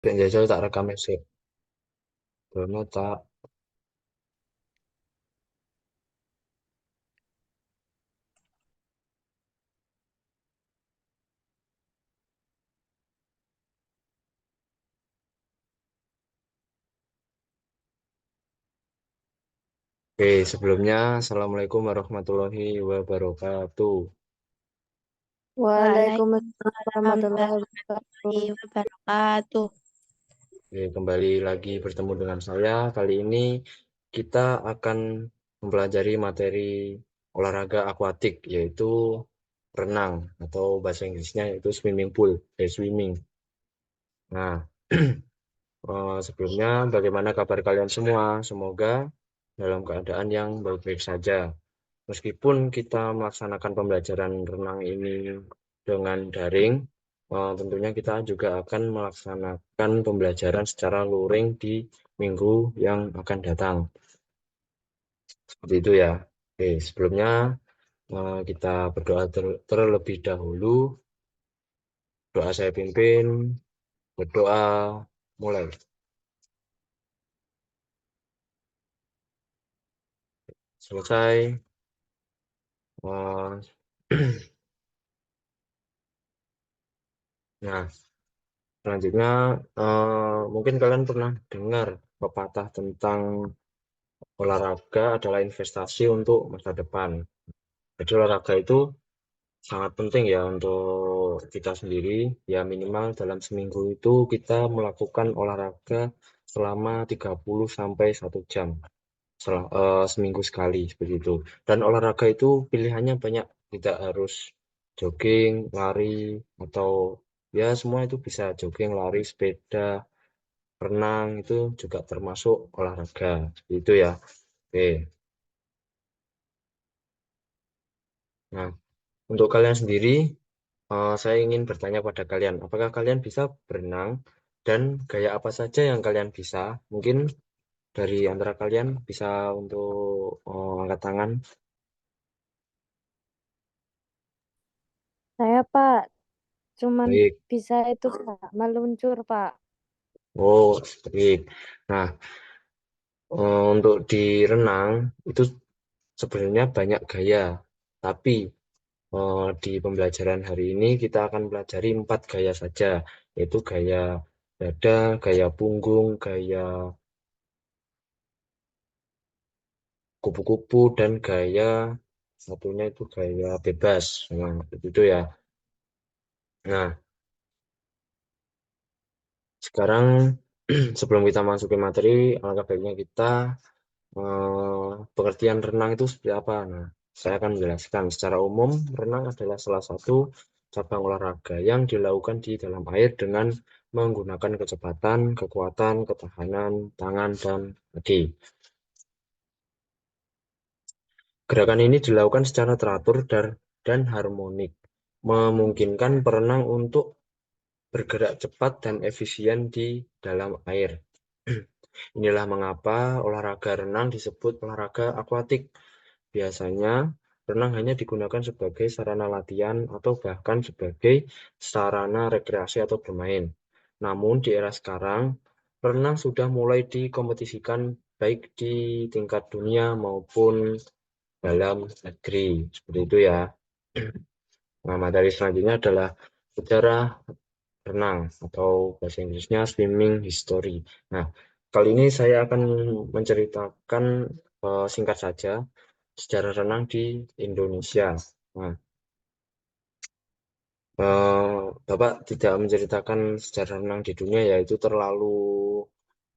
Ben jajal tak rekam sih. Belum tak. Oke, sebelumnya Assalamualaikum warahmatullahi wabarakatuh. Waalaikumsalam Oke, warahmatullahi wabarakatuh. Warahmatullahi wabarakatuh. kembali lagi bertemu dengan saya. Kali ini kita akan mempelajari materi olahraga akuatik, yaitu renang atau bahasa Inggrisnya yaitu swimming pool, swimming. Nah, sebelumnya bagaimana kabar kalian semua? Semoga dalam keadaan yang baik-baik saja. Meskipun kita melaksanakan pembelajaran renang ini dengan daring, tentunya kita juga akan melaksanakan pembelajaran secara luring di minggu yang akan datang. Seperti itu ya. Oke, sebelumnya kita berdoa terlebih dahulu. Doa saya pimpin, berdoa mulai. Selesai. Eh, Nah, selanjutnya mungkin kalian pernah dengar pepatah tentang olahraga adalah investasi untuk masa depan. Jadi olahraga itu sangat penting ya untuk kita sendiri. Ya minimal dalam seminggu itu kita melakukan olahraga selama 30 sampai 1 jam. Seminggu sekali seperti itu. Dan olahraga itu pilihannya banyak, tidak harus jogging, lari, atau ya semua itu bisa jogging, lari, sepeda, renang itu juga termasuk olahraga. Seperti itu ya. Oke. Nah, untuk kalian sendiri, saya ingin bertanya pada kalian, apakah kalian bisa berenang dan gaya apa saja yang kalian bisa? Mungkin dari antara kalian bisa untuk angkat tangan. Saya Pak, cuman Baik. bisa itu Pak, meluncur Pak. Oh, baik. Nah, untuk di renang itu sebenarnya banyak gaya, tapi di pembelajaran hari ini kita akan pelajari 4 gaya saja, yaitu gaya dada, gaya punggung, gaya kupu-kupu, dan gaya satunya itu gaya bebas. Nah, itu ya. Nah, sekarang sebelum kita masuk ke materi, alangkah baiknya kita pengertian renang itu seperti apa? Nah, saya akan menjelaskan. Secara umum, renang adalah salah satu cabang olahraga yang dilakukan di dalam air dengan menggunakan kecepatan, kekuatan, ketahanan, tangan, dan kaki. Gerakan ini dilakukan secara teratur dan harmonik, memungkinkan perenang untuk bergerak cepat dan efisien di dalam air. Inilah mengapa olahraga renang disebut olahraga akuatik. Biasanya, renang hanya digunakan sebagai sarana latihan atau bahkan sebagai sarana rekreasi atau bermain. Namun, di era sekarang, renang sudah mulai dikompetisikan baik di tingkat dunia maupun dalam negeri. Seperti itu ya. Nah, materi selanjutnya adalah sejarah renang atau bahasa Inggrisnya swimming history. Nah, kali ini saya akan menceritakan singkat saja sejarah renang di Indonesia. Nah, Bapak tidak menceritakan sejarah renang di dunia yaitu terlalu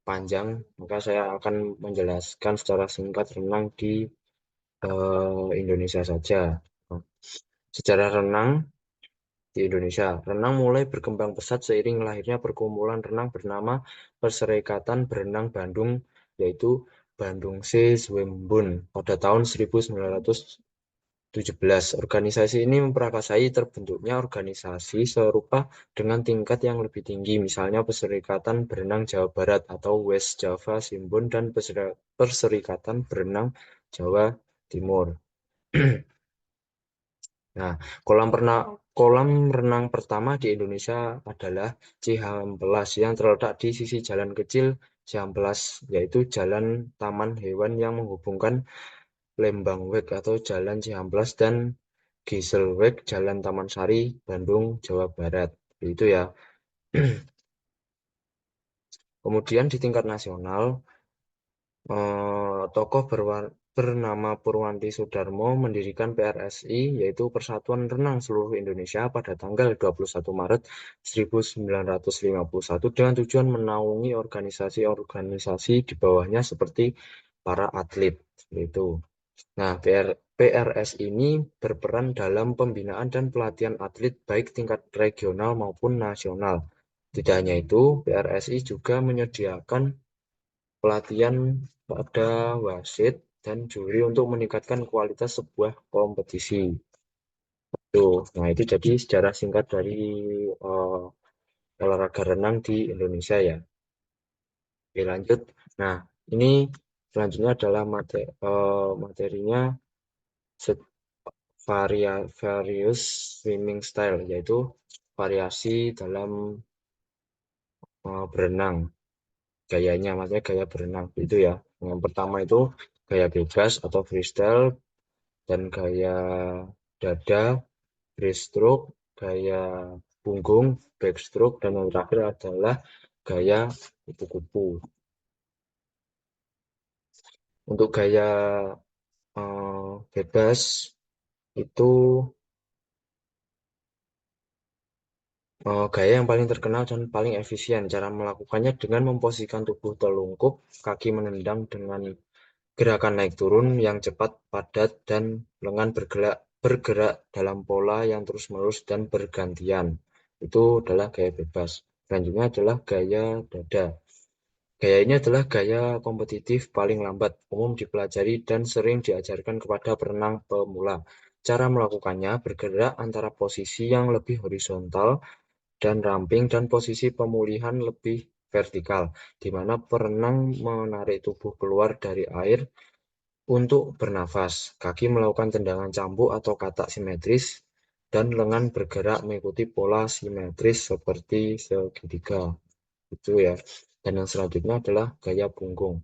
panjang, maka saya akan menjelaskan secara singkat renang di Indonesia saja. Nah, sejarah renang di Indonesia. Renang mulai berkembang pesat seiring lahirnya perkumpulan renang bernama Perserikatan Berenang Bandung, yaitu Bandung Sea Zwembun pada tahun 1917. Organisasi ini memprakarsai terbentuknya organisasi serupa dengan tingkat yang lebih tinggi, misalnya Perserikatan Berenang Jawa Barat atau West Java Simbun dan Perserikatan Berenang Jawa Timur. Nah, kolam kolam renang pertama di Indonesia adalah Cihampelas yang terletak di sisi jalan kecil Cihampelas, yaitu Jalan Taman Hewan yang menghubungkan Lembangweg atau Jalan Cihampelas dan Giselweg Jalan Taman Sari, Bandung, Jawa Barat. Itu ya. Kemudian di tingkat nasional, tokoh bernama Purwanti Sudarmo mendirikan PRSI, yaitu Persatuan Renang Seluruh Indonesia pada tanggal 21 Maret 1951 dengan tujuan menaungi organisasi-organisasi di bawahnya seperti para atlet. Itu. Nah, PRS ini berperan dalam pembinaan dan pelatihan atlet baik tingkat regional maupun nasional. Tidak hanya itu, PRSI juga menyediakan pelatihan pada wasit dan juri untuk meningkatkan kualitas sebuah kompetisi. Tuh, nah itu jadi sejarah singkat dari eh, olahraga renang di Indonesia ya. Oke, lanjut. Nah, ini selanjutnya adalah materinya various swimming style, yaitu variasi dalam berenang. Gayanya, maksudnya gaya berenang itu ya. Yang pertama itu gaya bebas atau freestyle, dan gaya dada, breaststroke, gaya punggung, backstroke, dan yang terakhir adalah gaya kupu-kupu. Untuk gaya bebas itu gaya yang paling terkenal dan paling efisien. Cara melakukannya dengan memposisikan tubuh telungkup, kaki menendang dengan gerakan naik turun yang cepat, padat, dan lengan bergerak dalam pola yang terus-menerus dan bergantian. Itu adalah gaya bebas. Selanjutnya adalah gaya dada. Gaya ini adalah gaya kompetitif paling lambat, umum dipelajari dan sering diajarkan kepada perenang pemula. Cara melakukannya bergerak antara posisi yang lebih horizontal dan ramping dan posisi pemulihan lebih vertikal, di mana perenang menarik tubuh keluar dari air untuk bernafas. Kaki melakukan tendangan cambuk atau katak simetris, dan lengan bergerak mengikuti pola simetris seperti segitiga. Itu ya. Dan yang selanjutnya adalah gaya punggung.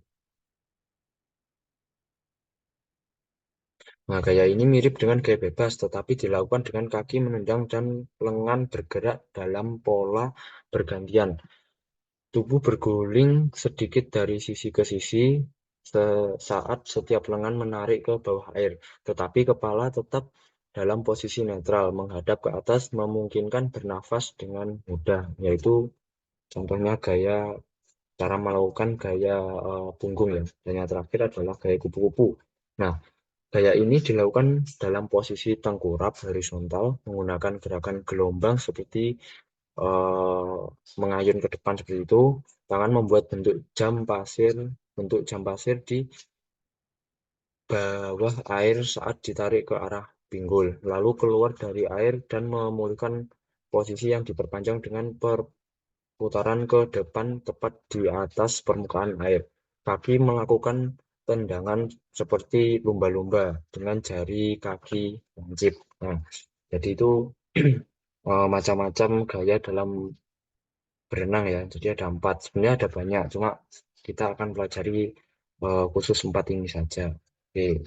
Nah, gaya ini mirip dengan gaya bebas, tetapi dilakukan dengan kaki menendang dan lengan bergerak dalam pola bergantian. Tubuh berguling sedikit dari sisi ke sisi saat setiap lengan menarik ke bawah air, tetapi kepala tetap dalam posisi netral, menghadap ke atas, memungkinkan bernafas dengan mudah, yaitu contohnya cara melakukan gaya punggung ya. Dan yang terakhir adalah gaya kupu-kupu. Nah, gaya ini dilakukan dalam posisi tengkurap horizontal menggunakan gerakan gelombang seperti eh, mengayun ke depan seperti itu. Tangan membuat bentuk jam pasir di bawah air saat ditarik ke arah pinggul, lalu keluar dari air dan memulihkan posisi yang diperpanjang dengan perputaran ke depan tepat di atas permukaan air. Kaki melakukan tendangan seperti lumba-lumba dengan jari kaki lancip. Nah, jadi itu macam-macam gaya dalam berenang ya. Jadi ada 4. Sebenarnya ada banyak, cuma kita akan pelajari khusus 4 ini saja. Oke.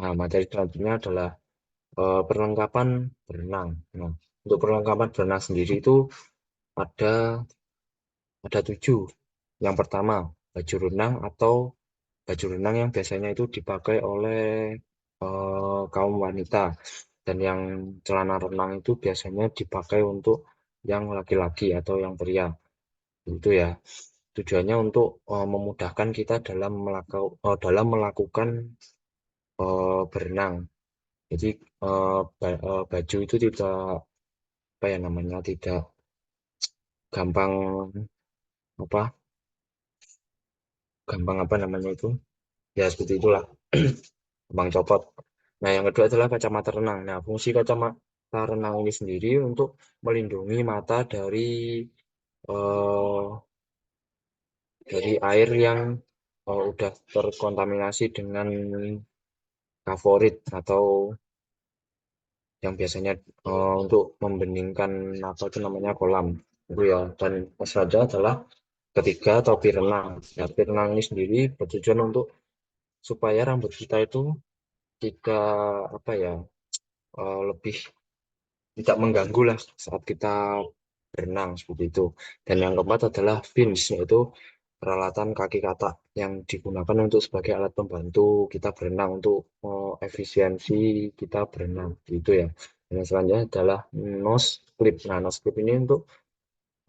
Nah, materi selanjutnya adalah perlengkapan berenang. Nah, untuk perlengkapan berenang sendiri itu ada ada 7. Yang pertama, baju renang atau baju renang yang biasanya itu dipakai oleh kaum wanita, dan yang celana renang itu biasanya dipakai untuk yang laki-laki atau yang pria. Itu ya. Tujuannya untuk memudahkan kita dalam melakukan berenang. Jadi baju itu tidak apa ya namanya, tidak gampang apa gampang apa namanya itu, ya seperti itulah, gampang copot. Nah, yang kedua adalah kacamata renang. Nah, fungsi kacamata renang ini sendiri untuk melindungi mata eh, dari air yang udah terkontaminasi dengan favorit atau yang biasanya untuk membeningkan apa itu namanya kolam itu ya. Dan saja adalah ketiga topi renang. Ya, topi renang ini sendiri bertujuan untuk supaya rambut kita itu tidak apa ya lebih tidak mengganggu lah saat kita berenang seperti itu. Dan yang keempat adalah fins, yaitu peralatan kaki katak yang digunakan untuk sebagai alat pembantu kita berenang untuk efisiensi kita berenang gitu ya. Dan yang selanjutnya adalah nose clip. Nah, nose clip ini untuk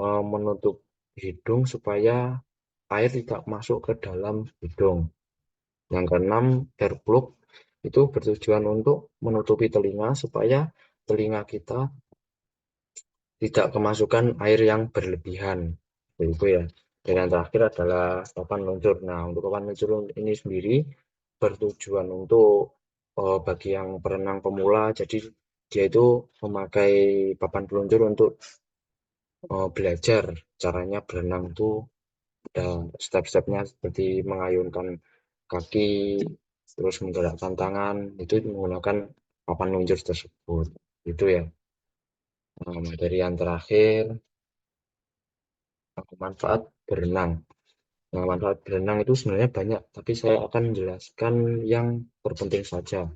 menutup hidung supaya air tidak masuk ke dalam hidung. Yang keenam, hair plug itu bertujuan untuk menutupi telinga supaya telinga kita tidak kemasukan air yang berlebihan. Itu ya. Dan yang terakhir adalah papan luncur. Nah, untuk papan luncur ini sendiri bertujuan untuk bagi yang berenang pemula. Jadi dia itu memakai papan peluncur untuk belajar caranya berenang itu dan step-stepnya seperti mengayunkan kaki, terus menggerakkan tangan, itu menggunakan papan luncur tersebut. Itu ya. Nah, materi yang terakhir, manfaat berenang. Nah, manfaat berenang itu sebenarnya banyak, tapi saya akan menjelaskan yang terpenting saja.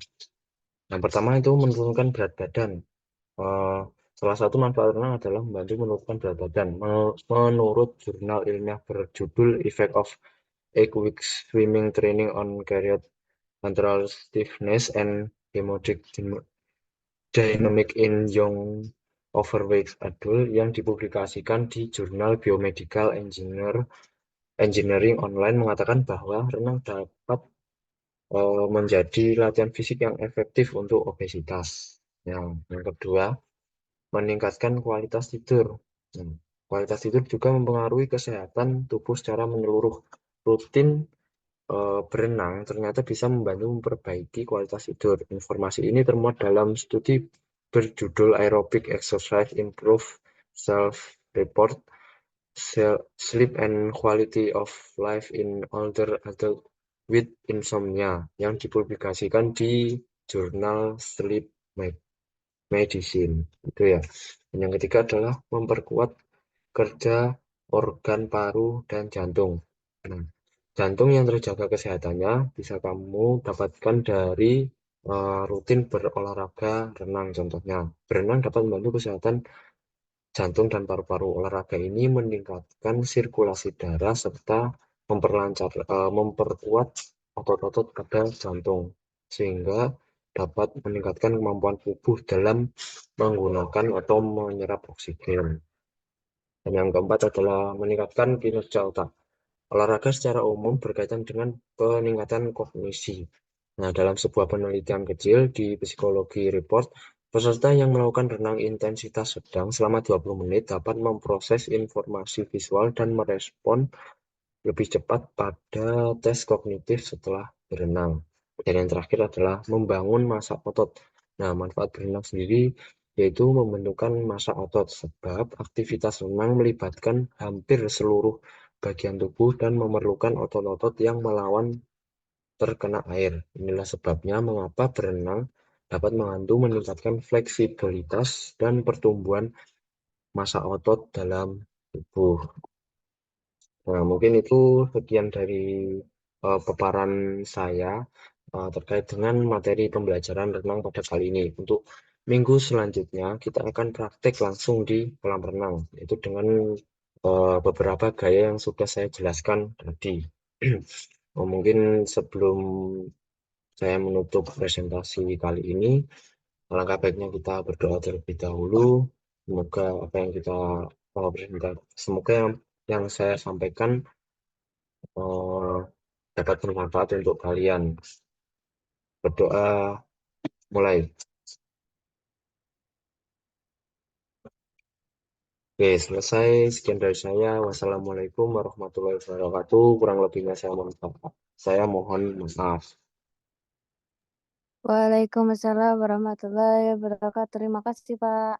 Yang pertama itu menurunkan berat badan. Eh, Salah satu manfaat renang adalah membantu menurunkan berat badan. Menurut jurnal ilmiah berjudul Effect of 8 Weeks Swimming Training on Cardiac Antral Stiffness and Hemodynamic in Young Overweight Adult yang dipublikasikan di jurnal Biomedical Engineering Online mengatakan bahwa renang dapat menjadi latihan fisik yang efektif untuk obesitas. Yang kedua, meningkatkan kualitas tidur. Hmm, Kualitas tidur juga mempengaruhi kesehatan tubuh secara menyeluruh. Rutin berenang ternyata bisa membantu memperbaiki kualitas tidur. Informasi ini termuat dalam studi berjudul Aerobic Exercise Improve Self-Report Sleep and Quality of Life in Older Adults with Insomnia yang dipublikasikan di jurnal Sleep Medicine. Itu ya. Dan yang ketiga adalah memperkuat kerja organ paru dan jantung. Nah, jantung yang terjaga kesehatannya bisa kamu dapatkan dari rutin berolahraga renang contohnya. Berenang dapat membantu kesehatan jantung dan paru-paru. Olahraga ini meningkatkan sirkulasi darah serta memperkuat otot-otot pada jantung sehingga dapat meningkatkan kemampuan tubuh dalam menggunakan atau menyerap oksigen. Dan yang keempat adalah meningkatkan kinerja otak. Olahraga secara umum berkaitan dengan peningkatan kognisi. Nah, dalam sebuah penelitian kecil di Psikologi Report, peserta yang melakukan renang intensitas sedang selama 20 menit dapat memproses informasi visual dan merespon lebih cepat pada tes kognitif setelah berenang. Dan yang terakhir adalah membangun massa otot. Nah, manfaat berenang sendiri yaitu membentukkan massa otot sebab aktivitas renang melibatkan hampir seluruh bagian tubuh dan memerlukan otot-otot yang melawan terkena air. Inilah sebabnya mengapa berenang dapat membantu meningkatkan fleksibilitas dan pertumbuhan massa otot dalam tubuh. Nah, mungkin itu sekian dari paparan saya terkait dengan materi pembelajaran renang pada kali ini. Untuk minggu selanjutnya, kita akan praktek langsung di kolam renang, yaitu dengan beberapa gaya yang sudah saya jelaskan tadi. Mungkin sebelum saya menutup presentasi kali ini, alangkah baiknya kita berdoa terlebih dahulu. Semoga apa yang kita semoga yang saya sampaikan eh, dapat bermanfaat untuk kalian. Berdoa mulai. Oke, selesai. Sekian dari saya. Wassalamualaikum warahmatullahi wabarakatuh. Kurang lebihnya saya mohon maaf. Waalaikumsalam warahmatullahi wabarakatuh. Terima kasih, Pak.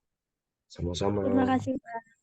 Sama-sama. Terima kasih, Pak.